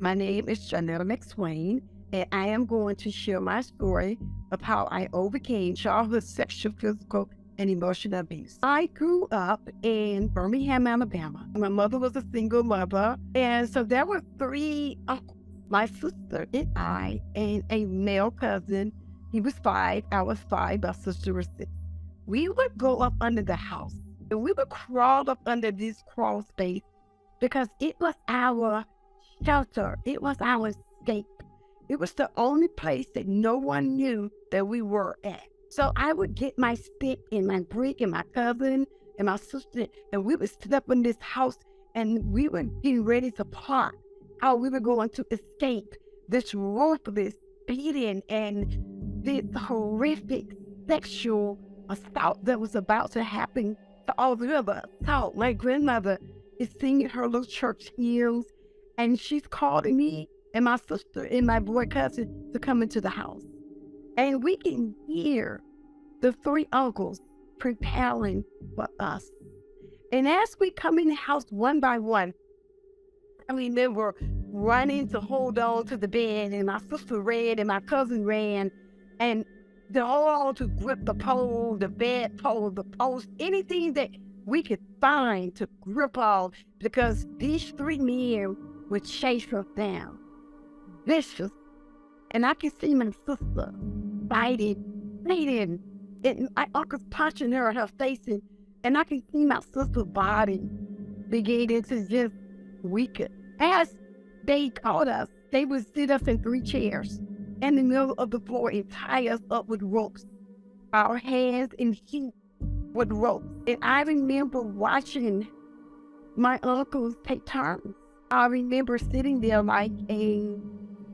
My name is Johnnetta Mcswain, and I am going to share my story of how I overcame childhood sexual, physical, and emotional abuse. I grew up in Birmingham, Alabama. My mother was a single mother, and so there were three uncles, my sister and I, and a male cousin. He was five, I was five, my sister was six. We would go up under the house, and we would crawl up under this crawl space because it was our shelter. It was our escape. It was the only place that no one knew that we were at. So I would get my stick and my brick and my cousin and my sister, and we would sit up in this house and we were getting ready to plot how we were going to escape this ruthless beating and this horrific sexual assault that was about to happen to all of us. So my grandmother is singing her little church hymns, and she's calling me and my sister and my boy cousin to come into the house. And we can hear the three uncles preparing for us. And as we come in the house one by one, I remember running to hold on to the bed, and my sister ran and my cousin ran, and they're all to grip the pole, the bed pole, the post, anything that we could find to grip on, because these three men would chase us down, vicious. And I can see my sister fighting, and my uncle's punching her in her face, and I can see my sister's body beginning to just weaken. As they caught us, they would sit us in three chairs in the middle of the floor and tie us up with ropes, our hands and feet with ropes. And I remember watching my uncles take turns. I remember sitting there like a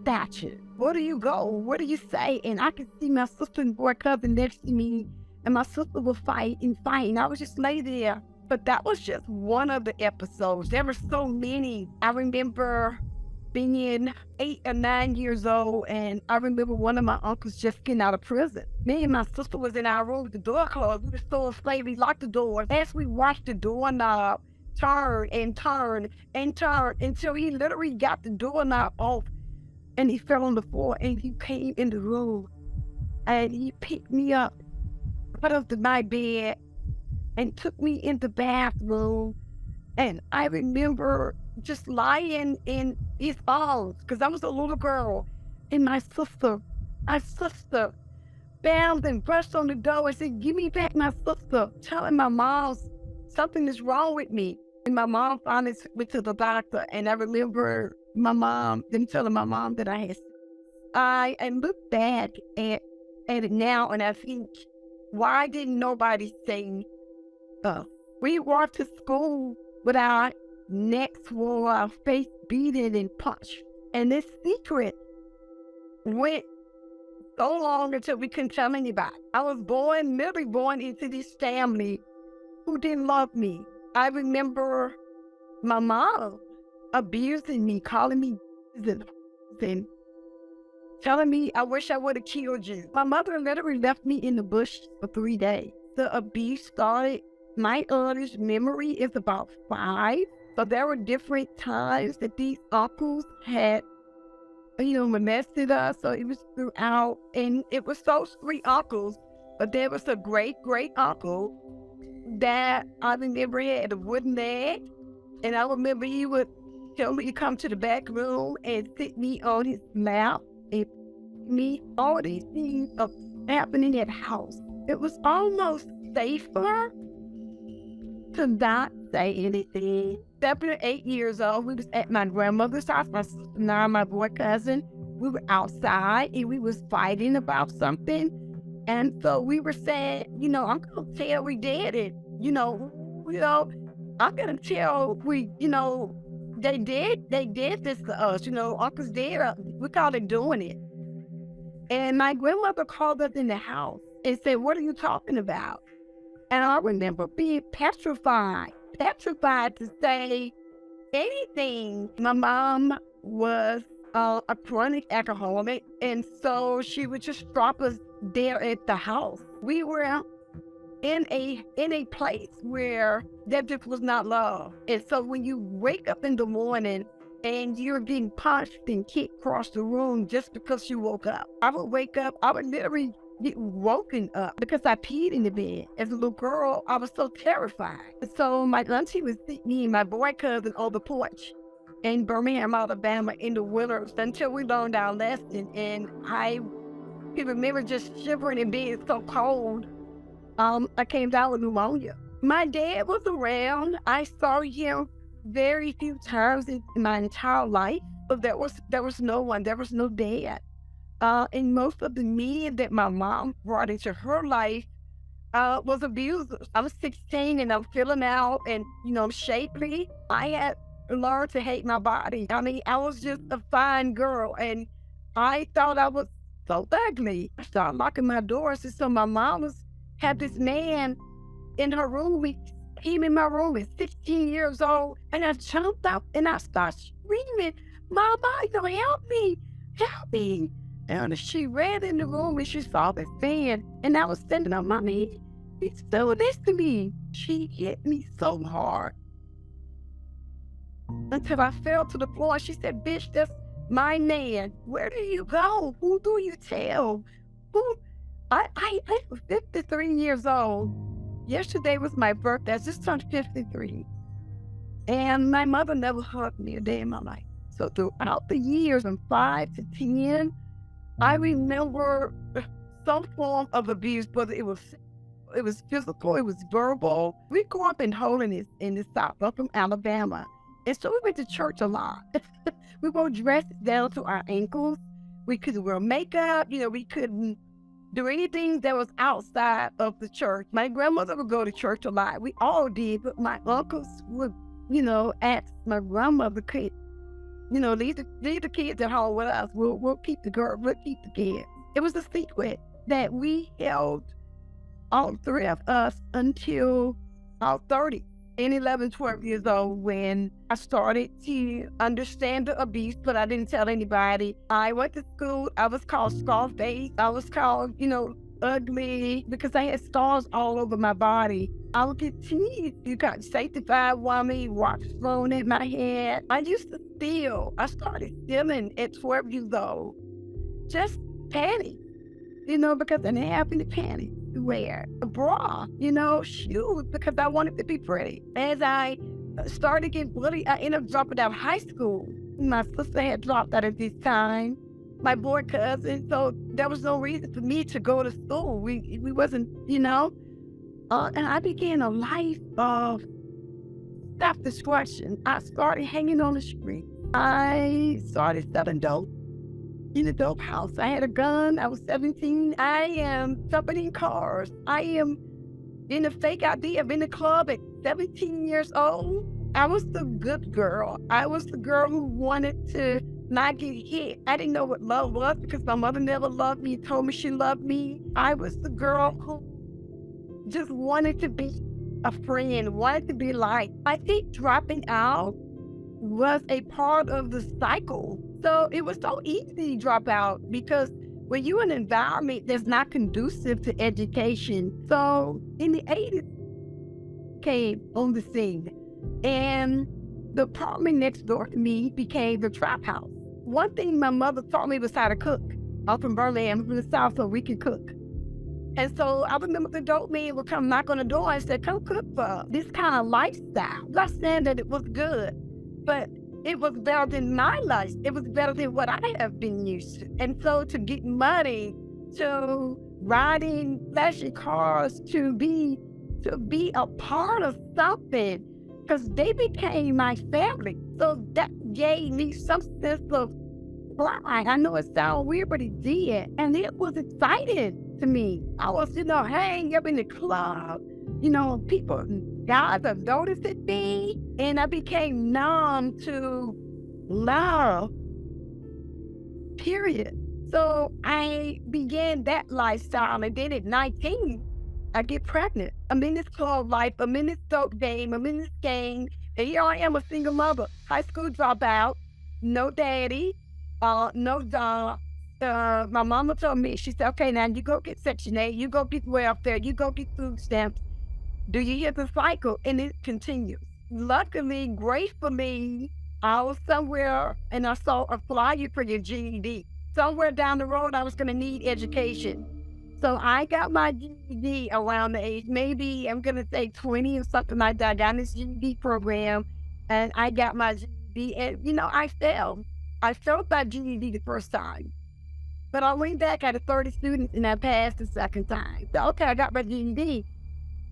statue. Where do you go? What do you say? And I could see my sister and boy cousin next to me, and my sister would fight and fight, and I would just lay there. But that was just one of the episodes. There were so many. I remember being 8 or 9 years old, and I remember one of my uncles just getting out of prison. Me and my sister was in our room with the door closed. We were still afraid. We locked the door. As we watched the doorknob turn and turn and turn until he literally got the doorknob off, and he fell on the floor, and he came in the room and he picked me up, put us to my bed, and took me in the bathroom. And I remember just lying in his arms because I was a little girl. And my sister bowed and brushed on the door and said, "Give me back my sister," telling my mom something is wrong with me. And my mom finally went to the doctor. And I remember them telling my mom that I look back at it now, and I think, why didn't nobody say us? We walked to school with our necks full, our face beaten and punched. And this secret went so long until we couldn't tell anybody. I was literally born into this family who didn't love me. I remember my mom abusing me, calling me and telling me I wish I would have killed you. My mother literally left me in the bush for 3 days. The abuse started. My earliest memory is about 5. So there were different times that these uncles had, molested us. So it was throughout, and it was those 3 uncles. But there was a great uncle that I remember he had a wooden leg, and I remember he would tell me to come to the back room and sit me on his lap and me all these things of happening at house. It was almost safer to not say anything. 7 or 8 years old, we was at my grandmother's house, my sister and I, my boy cousin. We were outside and we was fighting about something. And so we were saying, I'm gonna tell we did it. I'm gonna tell they did this to us. Uncle's dead. We called it doing it. And my grandmother called us in the house and said, "What are you talking about?" And I remember being petrified to say anything. My mom was a chronic alcoholic, and so she would just drop us there at the house. We were in a place where that just was not love. And so when you wake up in the morning and you're getting punched and kicked across the room just because you woke up. I would wake up, I would literally get woken up because I peed in the bed. As a little girl, I was so terrified. So my auntie would sit me and my boy cousin on the porch in Birmingham, Alabama in the winters until we learned our lesson. And I can remember just shivering in bed, so cold. I came down with pneumonia. My dad was around. I saw him very few times in my entire life, but there was no one. There was no dad. And most of the men that my mom brought into her life was abusers. I was 16 and I'm filling out and, I'm shapely. I had learned to hate my body. I mean, I was just a fine girl and I thought I was so ugly. I started locking my doors, and so my mom had this man in her room. He came in my room at 16 years old, and I jumped up and I started screaming, "Mama, help me, help me." And she ran in the room and she saw this man, and I was standing up, "Mommy, he's doing this to me." She hit me so hard until I fell to the floor. She said, "Bitch, that's my man. Where do you go? Who do you tell? Who?" I was 53 years old. Yesterday was my birthday. I just turned 53. And my mother never hugged me a day in my life. So throughout the years, from 5 to 10, I remember some form of abuse, whether it was physical, it was verbal. We grew up in holiness in the South. I'm from Alabama. And so we went to church a lot. We wore dresses down to our ankles. We couldn't wear makeup. We couldn't do anything that was outside of the church. My grandmother would go to church a lot. We all did, but my uncles would, ask my grandmother, could, leave the kids at home with us. We'll keep the girl, we'll keep the kids. It was a secret that we held, all three of us, until our 30s. In 11, 12 years old, when I started to understand the abuse, but I didn't tell anybody. I went to school. I was called Scarface. I was called, ugly, because I had stars all over my body. I would get teased. You got sanctified woman, watch thrown at my head. I used to steal. I started stealing at 12 years old. Just panties, because I didn't have any panties to wear. A bra, shoes, because I wanted to be pretty. As I started getting bullied, I ended up dropping out of high school. My sister had dropped out at this time, my boy cousin, so there was no reason for me to go to school. We wasn't, and I began a life of self-destruction. I started hanging on the street. I started selling dope in a dope house. I had a gun. I was 17. I am jumping in cars. I am in a fake ID. I'm in the club at 17 years old. I was the good girl. I was the girl who wanted to not get hit. I didn't know what love was because my mother never loved me, told me she loved me. I was the girl who just wanted to be a friend, wanted to be liked. I think dropping out was a part of the cycle. So it was so easy to drop out because when you're in an environment that's not conducive to education. So in the 80s, came on the scene, and the apartment next door to me became the trap house. One thing my mother taught me was how to cook. I'm from Birmingham, from the South, so we can cook. And so I remember the dope man would come knock on the door and say, "Come cook for us." This kind of lifestyle. I'm not saying that it was good, but it was better than my life. It was better than what I have been used to. And so to get money, to riding flashy cars, to be a part of something, because they became my family. So that gave me some sense of pride. I know it sounds weird, but it did. And it was exciting to me. I was, hanging up in the club, people, guys have noticed me, and I became numb to love, period. So I began that lifestyle, and then at 19, I get pregnant. I'm in this club life, I'm in this dope game, I'm in this game, and here I am, a single mother, high school dropout, no daddy, no job. My mama told me, she said, "Okay, now you go get Section 8, you go get welfare, you go get food stamps." Do you hear the cycle? And it continues. Luckily, gratefully, I was somewhere and I saw a flyer for your GED. Somewhere down the road, I was going to need education. So I got my GED around the age, maybe I'm going to say 20 or something like that. I got this GED program and I got my GED and, I failed. I failed my GED the first time. But I went back at 30 students and I passed the second time. So, okay, I got my GED.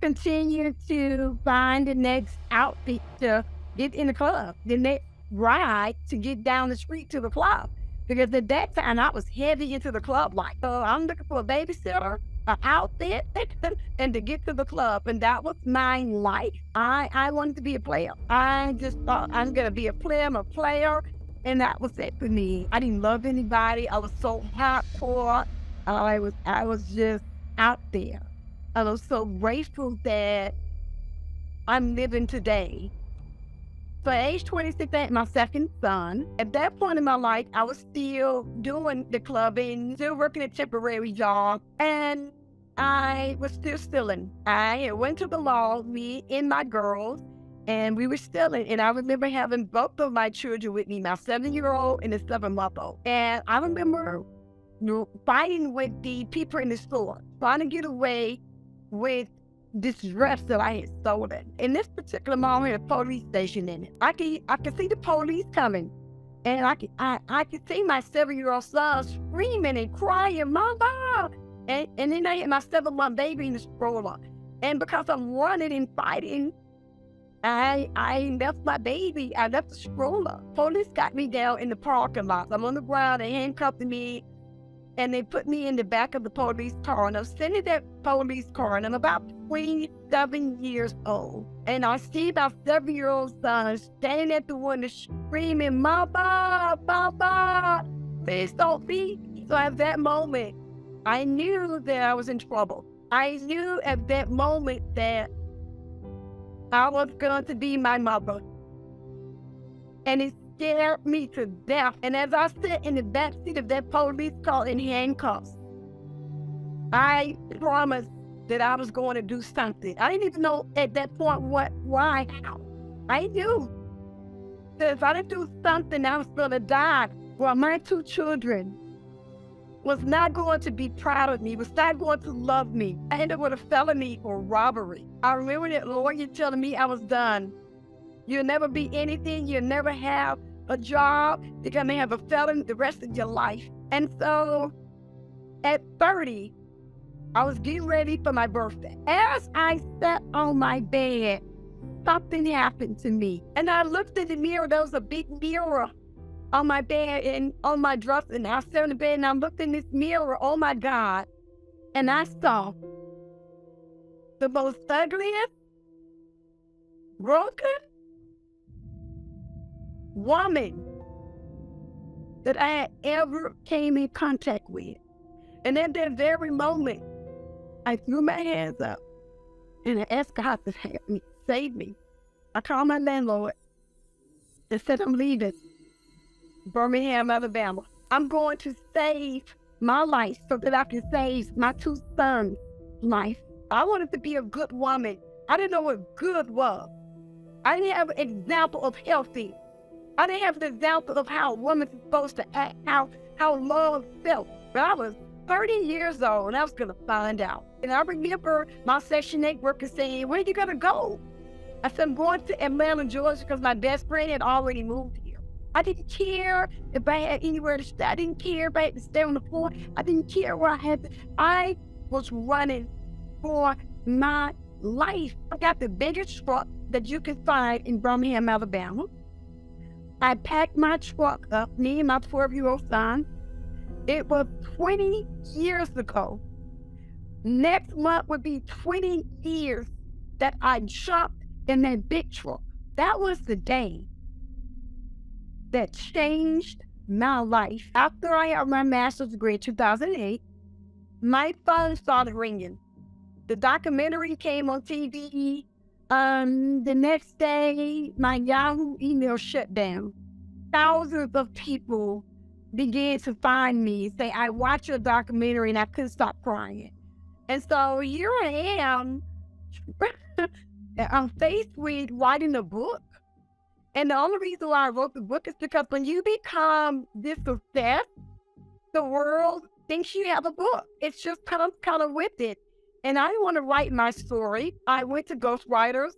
Continue to find the next outfit to get in the club, the next ride to get down the street to the club. Because at that time, I was heavy into the club life. So I'm looking for a babysitter, an outfit, and to get to the club. And that was my life. I wanted to be a player. I just thought I'm going to be a player. I'm a player. And that was it for me. I didn't love anybody. I was so hardcore. I was just out there. I was so grateful that I'm living today. So at age 26, I had my second son. At that point in my life, I was still doing the clubbing, still working a temporary job, and I was still stealing. I went to the law, me and my girls, and we were stealing. And I remember having both of my children with me, my 7-year-old and a 7-month-old. And I remember fighting with the people in the store, trying to get away with this dress that I had stolen. In this particular moment, a police station in it. I could see the police coming, and I could see my 7-year-old son screaming and crying, "Mama!" And then I had my 7-month baby in the stroller. And because I'm running and fighting, I left my baby. I left the stroller. Police got me down in the parking lot. I'm on the ground. They handcuffed me. And they put me in the back of the police car, and I'm sitting in that police car, and I'm about 27 years old. And I see my 7-year-old son standing at the window screaming, "Mama, Mama, please don't beat me." So at that moment, I knew that I was in trouble. I knew at that moment that I was going to be my mother. And it scared me to death. And as I sat in the back seat of that police car in handcuffs, I promised that I was going to do something. I didn't even know at that point why, how. I knew that if I didn't do something, I was going to die. Well, my 2 children was not going to be proud of me, was not going to love me. I ended up with a felony for robbery. I remember that lawyer telling me I was done. You'll never be anything. You'll never have a job. You're going to have a felony the rest of your life. And so at 30, I was getting ready for my birthday. As I sat on my bed, something happened to me. And I looked in the mirror. There was a big mirror on my bed and on my dresser. And I sat in the bed and I looked in this mirror. Oh my God. And I saw the most ugliest, broken woman that I had ever came in contact with. And at that very moment, I threw my hands up and I asked God to help me, save me. I called my landlord and said, "I'm leaving Birmingham, Alabama. I'm going to save my life so that I can save my 2 sons' life." I wanted to be a good woman. I didn't know what good was. I didn't have an example of healthy. I didn't have an example of how a woman is supposed to act, how love felt. But I was 30 years old and I was going to find out. And I remember my Section 8 worker saying, "Where are you going to go?" I said, "I'm going to Atlanta, Georgia," because my best friend had already moved here. I didn't care if I had anywhere to stay. I didn't care if I had to stay on the floor. I didn't care where I had to. I was running for my life. I got the biggest truck that you can find in Birmingham, Alabama. I packed my truck up, me and my 12-year-old son. It was 20 years ago. Next month would be 20 years that I jumped in that big truck. That was the day that changed my life. After I had my master's degree in 2008, my phone started ringing. The documentary came on TV. The next day, my Yahoo email shut down. Thousands of people began to find me, say, "I watched your documentary," and I couldn't stop crying. And so here I am, I'm faced with writing a book And the only reason why I wrote the book is because when you become this obsessed, the world thinks you have a book. It just comes kind of with it. And I didn't want to write my story. I went to ghostwriters.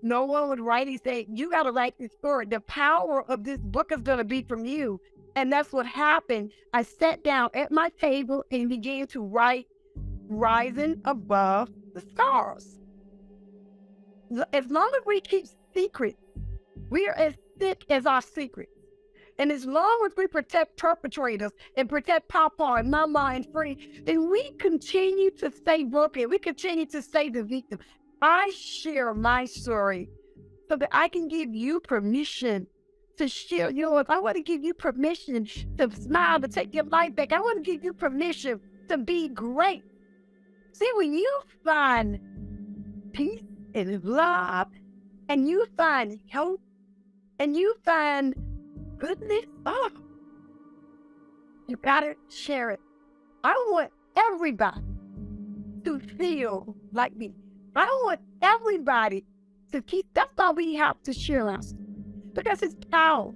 No one would write. He said, you got to write this story. The power of this book is going to be from you. And that's what happened. I sat down at my table and began to write Rising Above the Scars. As long as we keep secrets, we are as sick as our secrets. And as long as we protect perpetrators and protect Papa and Mama and Free, then we continue to stay broken. We continue to stay the victim. I share my story so that I can give you permission to share yours. I want to give you permission to smile, to take your life back. I want to give you permission to be great. See, when you find peace and love, and you find hope, and you find goodness, you gotta share it. I want everybody to feel like me. I want everybody to keep, that's why we have to share our story, because it's power.